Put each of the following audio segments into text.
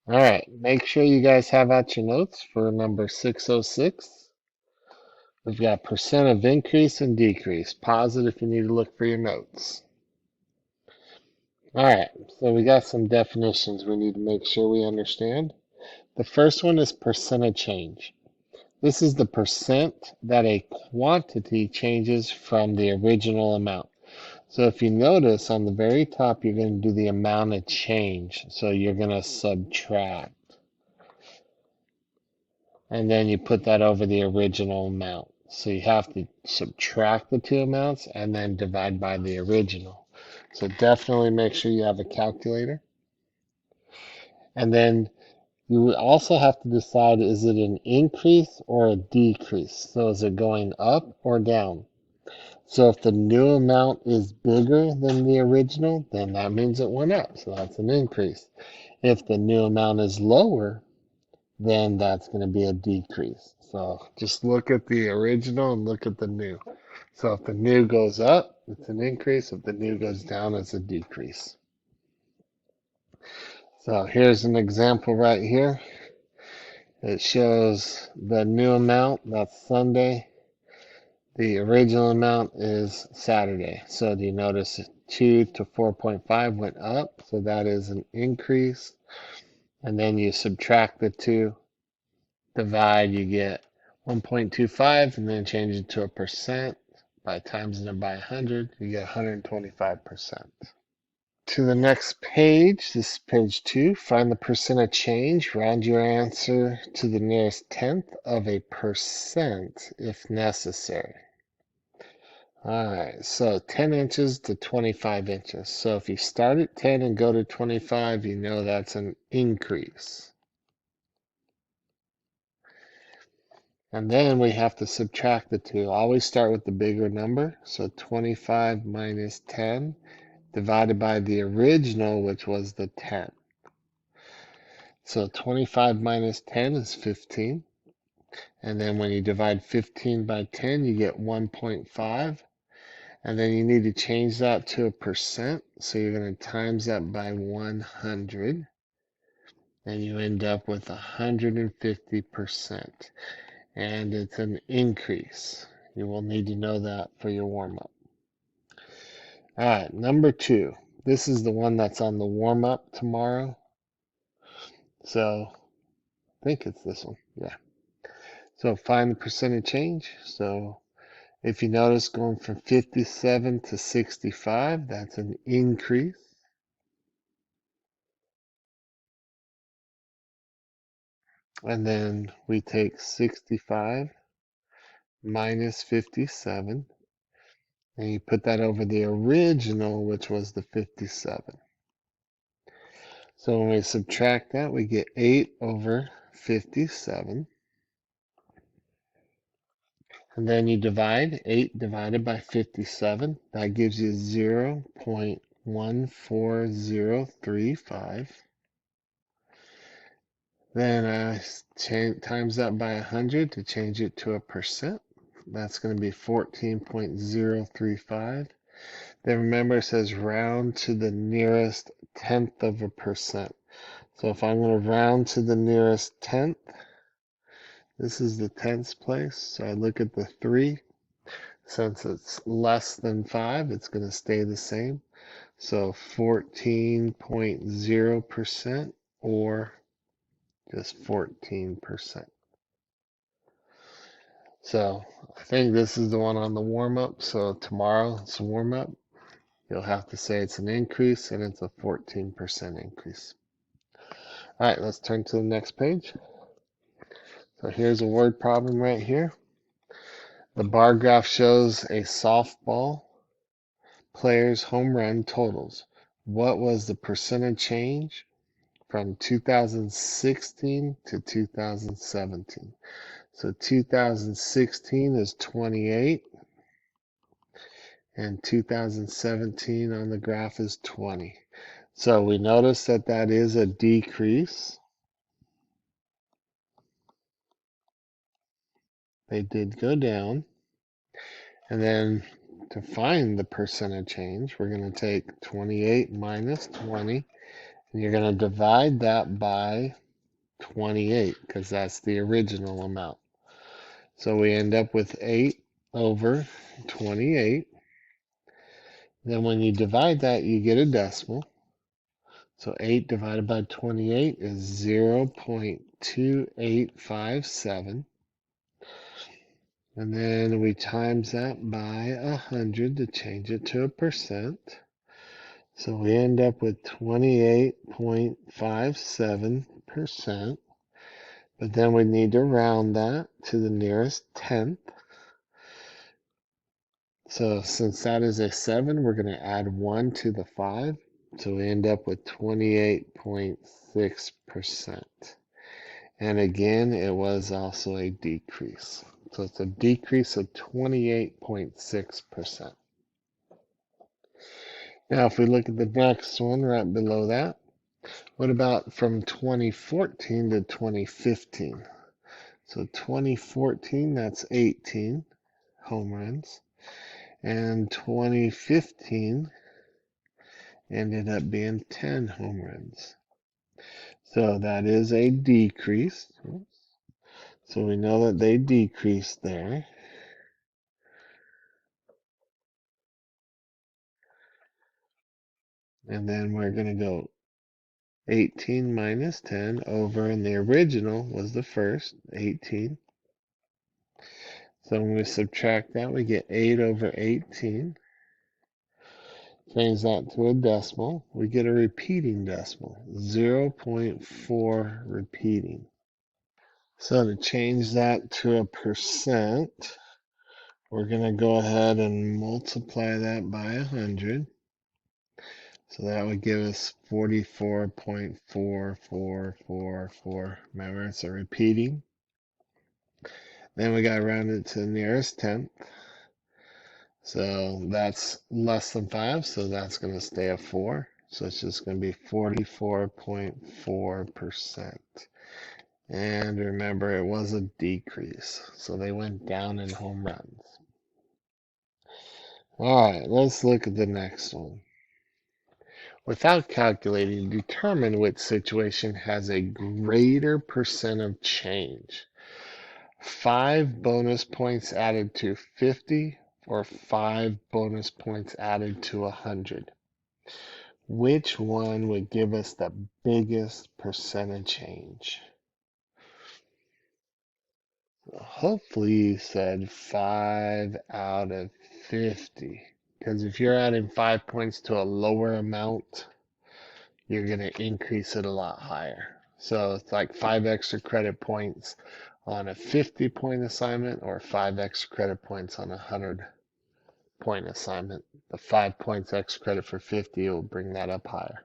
All right, make sure you guys have out your notes for number 606. We've got percent of increase and decrease. Pause it if you need to look for your notes. All right, so we got some definitions we need to make sure we understand. The first one is percent of change. This is the percent that a quantity changes from the original amount. So if you notice on the very top, you're going to do the amount of change. So you're going to subtract. And then you put that over the original amount. So you have to subtract the two amounts and then divide by the original. So definitely make sure you have a calculator. And then you also have to decide, is it an increase or a decrease? So is it going up or down? So if the new amount is bigger than the original, then that means it went up. So that's an increase. If the new amount is lower, then that's going to be a decrease. So just look at the original and look at the new. So if the new goes up, it's an increase. If the new goes down, it's a decrease. So here's an example right here. It shows the new amount, that's Sunday. The original amount is Saturday. So do you notice 2 to 4.5 went up? So that is an increase. And then you subtract the two, divide, you get 1.25, and then change it to a percent by timesing it by 100, you get 125%. To the next page, this is page 2. Find the percent of change. Round your answer to the nearest tenth of a percent if necessary. All right, so 10 inches to 25 inches. So if you start at 10 and go to 25, you know that's an increase. And then we have to subtract the two. Always start with the bigger number. So 25 minus 10 divided by the original, which was the 10. So 25 minus 10 is 15. And then when you divide 15 by 10, you get 1.5. And then you need to change that to a percent. So you're going to times that by 100. And you end up with 150%. And it's an increase. You will need to know that for your warm-up. All right, number 2. This is the one that's on the warm-up tomorrow. So I think it's this one. Yeah. So find the percentage change. So if you notice going from 57 to 65, that's an increase. And then we take 65 minus 57, and you put that over the original, which was the 57. So when we subtract that, we get 8 over 57. And then you divide 8 divided by 57. That gives you 0.14035. Then times that by 100 to change it to a percent. That's going to be 14.035. Then remember it says round to the nearest tenth of a percent. So if I'm going to round to the nearest tenth, this is the tenths place. So I look at the 3. Since it's less than 5, it's going to stay the same. So 14.0% or just 14%. So I think this is the one on the warm-up. So tomorrow it's a warm-up. You'll have to say it's an increase, and it's a 14% increase. All right, let's turn to the next page. So here's a word problem right here. The bar graph shows a softball player's home run totals. What was the percentage change from 2016 to 2017? So 2016 is 28, and 2017 on the graph is 20. So we notice that that is a decrease. They did go down. And then to find the percentage change, we're going to take 28 minus 20, And you're going to divide that by 28 because that's the original amount. So we end up with 8 over 28. Then when you divide that, you get a decimal. So 8 divided by 28 is 0.2857. And then we times that by 100 to change it to a percent. So we end up with 28.57%. But then we need to round that to the nearest tenth. So since that is a 7, we're going to add 1 to the 5. So we end up with 28.6%. And again, it was also a decrease. So it's a decrease of 28.6%. Now, if we look at the next one right below that, what about from 2014 to 2015? So 2014, that's 18 home runs. And 2015 ended up being 10 home runs. So that is a decrease. So we know that they decreased there. And then we're going to go 18 minus 10 over, and the original was the first, 18. So when we subtract that, we get 8 over 18. Change that to a decimal. We get a repeating decimal, 0.4 repeating. So to change that to a percent, we're going to go ahead and multiply that by 100. So that would give us 44.4444. Remember, it's a repeating. Then we got to round it to the nearest tenth. So that's less than 5, so that's going to stay a 4. So it's just going to be 44.4%. And remember, it was a decrease. So they went down in home runs. All right, let's look at the next one. Without calculating, determine which situation has a greater percent of change. 5 bonus points added to 50 or 5 bonus points added to 100. Which one would give us the biggest percentage change? Hopefully you said 5 out of 50. Because if you're adding 5 points to a lower amount, you're going to increase it a lot higher. So it's like 5 extra credit points on a 50-point assignment or 5 extra credit points on a 100-point assignment. The 5 points extra credit for 50 will bring that up higher.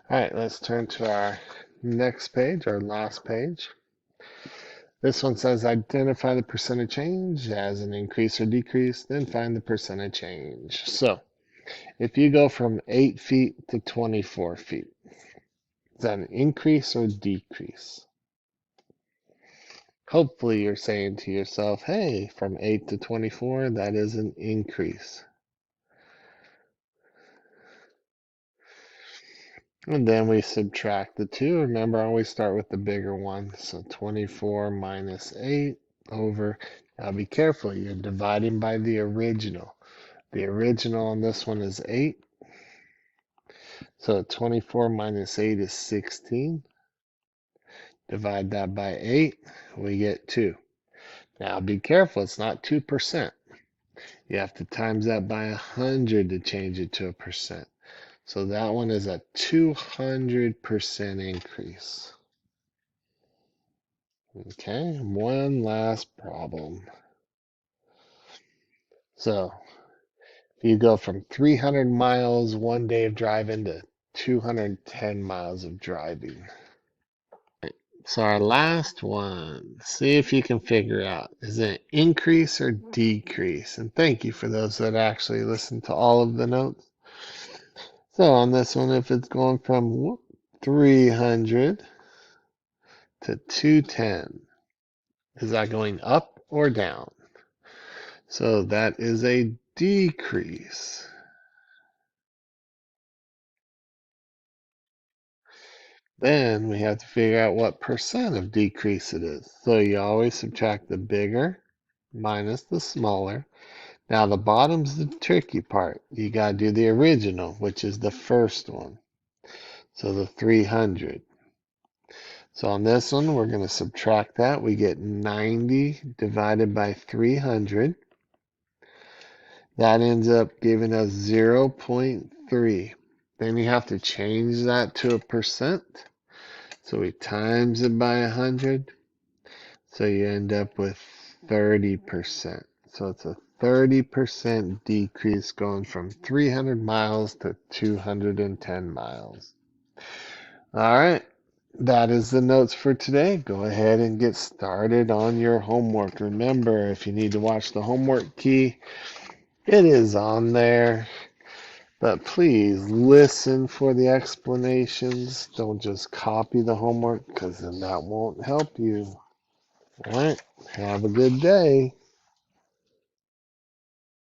All right, let's turn to our next page, our last page. This one says identify the percentage change as an increase or decrease, then find the percentage change. So if you go from 8 feet to 24 feet, is that an increase or decrease? Hopefully you're saying to yourself, hey, from 8 to 24, that is an increase. And then we subtract the 2. Remember, I always start with the bigger one. So 24 minus 8 over. Now be careful, you're dividing by the original. The original on this one is 8. So 24 minus 8 is 16. Divide that by 8, we get 2. Now be careful, it's not 2%. You have to times that by 100 to change it to a percent. So that one is a 200% increase. Okay, one last problem. So if you go from 300 miles one day of driving to 210 miles of driving. So our last one, see if you can figure out, is it increase or decrease? And thank you for those that actually listen to all of the notes. So on this one, if it's going from 300 to 210, is that going up or down? So that is a decrease. Then we have to figure out what percent of decrease it is. So you always subtract the bigger minus the smaller. Now the bottom's the tricky part. You got to do the original, which is the first one. So the 300. So on this one, we're going to subtract that. We get 90 divided by 300. That ends up giving us 0.3. Then you have to change that to a percent. So we times it by 100. So you end up with 30%. So it's a 30% decrease going from 300 miles to 210 miles. All right. That is the notes for today. Go ahead and get started on your homework. Remember, if you need to watch the homework key, it is on there. But please listen for the explanations. Don't just copy the homework because then that won't help you. All right. Have a good day.